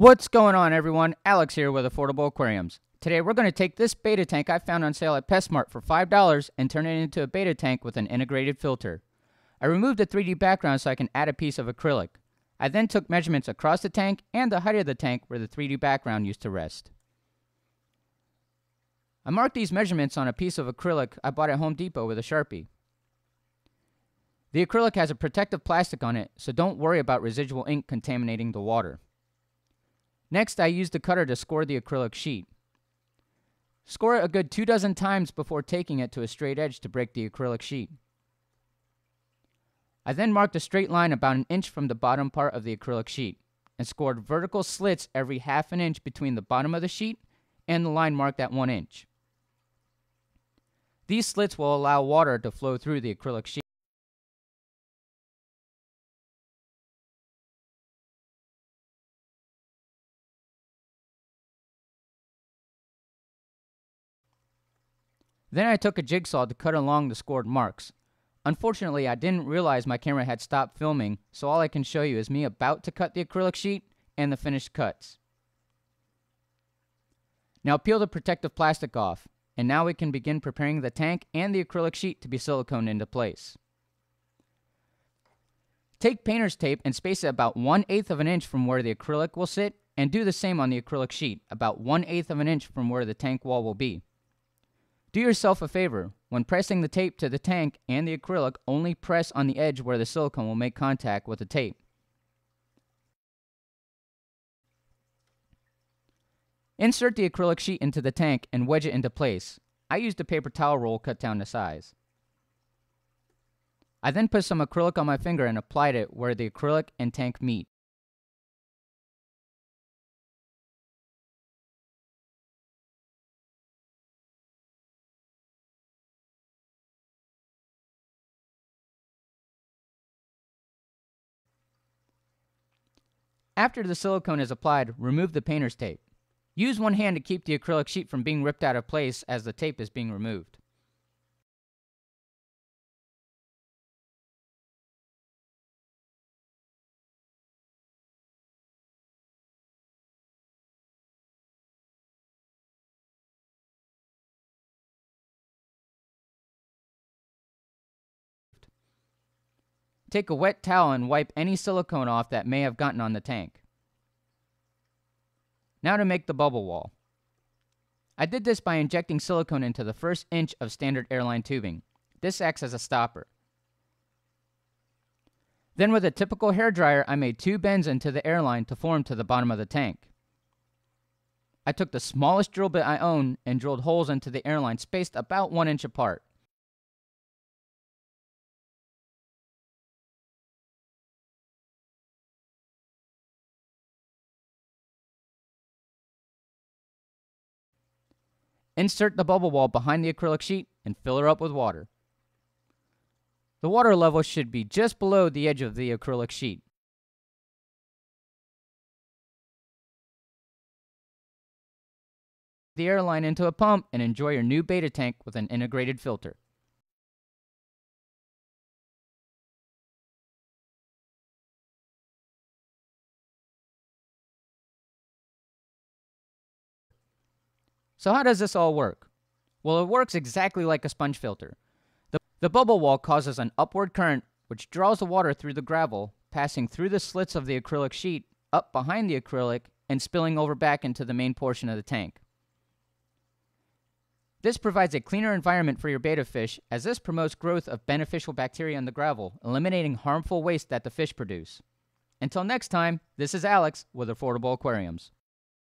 What's going on, everyone? Alex here with Affordable Aquariums. Today we're going to take this Betta tank I found on sale at PestSmart for $5 and turn it into a Betta tank with an integrated filter. I removed the 3D background so I can add a piece of acrylic. I then took measurements across the tank and the height of the tank where the 3D background used to rest. I marked these measurements on a piece of acrylic I bought at Home Depot with a Sharpie. The acrylic has a protective plastic on it, so don't worry about residual ink contaminating the water. Next, I used the cutter to score the acrylic sheet. Score it a good 24 times before taking it to a straight edge to break the acrylic sheet. I then marked a straight line about an inch from the bottom part of the acrylic sheet and scored vertical slits every ½ an inch between the bottom of the sheet and the line marked at 1 inch. These slits will allow water to flow through the acrylic sheet. Then I took a jigsaw to cut along the scored marks. Unfortunately, I didn't realize my camera had stopped filming, so all I can show you is me about to cut the acrylic sheet and the finished cuts. Now peel the protective plastic off, and now we can begin preparing the tank and the acrylic sheet to be siliconed into place. Take painter's tape and space it about 1/8 of an inch from where the acrylic will sit, and do the same on the acrylic sheet, about 1/8 of an inch from where the tank wall will be. Do yourself a favor. When pressing the tape to the tank and the acrylic, only press on the edge where the silicone will make contact with the tape. Insert the acrylic sheet into the tank and wedge it into place. I used a paper towel roll cut down to size. I then put some acrylic on my finger and applied it where the acrylic and tank meet. After the silicone is applied, remove the painter's tape. Use one hand to keep the acrylic sheet from being ripped out of place as the tape is being removed. Take a wet towel and wipe any silicone off that may have gotten on the tank. Now to make the bubble wall. I did this by injecting silicone into the first inch of standard airline tubing. This acts as a stopper. Then with a typical hairdryer, I made 2 bends into the airline to form to the bottom of the tank. I took the smallest drill bit I own and drilled holes into the airline spaced about 1 inch apart. Insert the bubble wall behind the acrylic sheet and fill her up with water. The water level should be just below the edge of the acrylic sheet. The airline into a pump and enjoy your new Betta tank with an integrated filter. So how does this all work? Well, it works exactly like a sponge filter. The bubble wall causes an upward current which draws the water through the gravel, passing through the slits of the acrylic sheet, up behind the acrylic, and spilling over back into the main portion of the tank. This provides a cleaner environment for your betta fish, as this promotes growth of beneficial bacteria in the gravel, eliminating harmful waste that the fish produce. Until next time, this is Alex with Affordable Aquariums.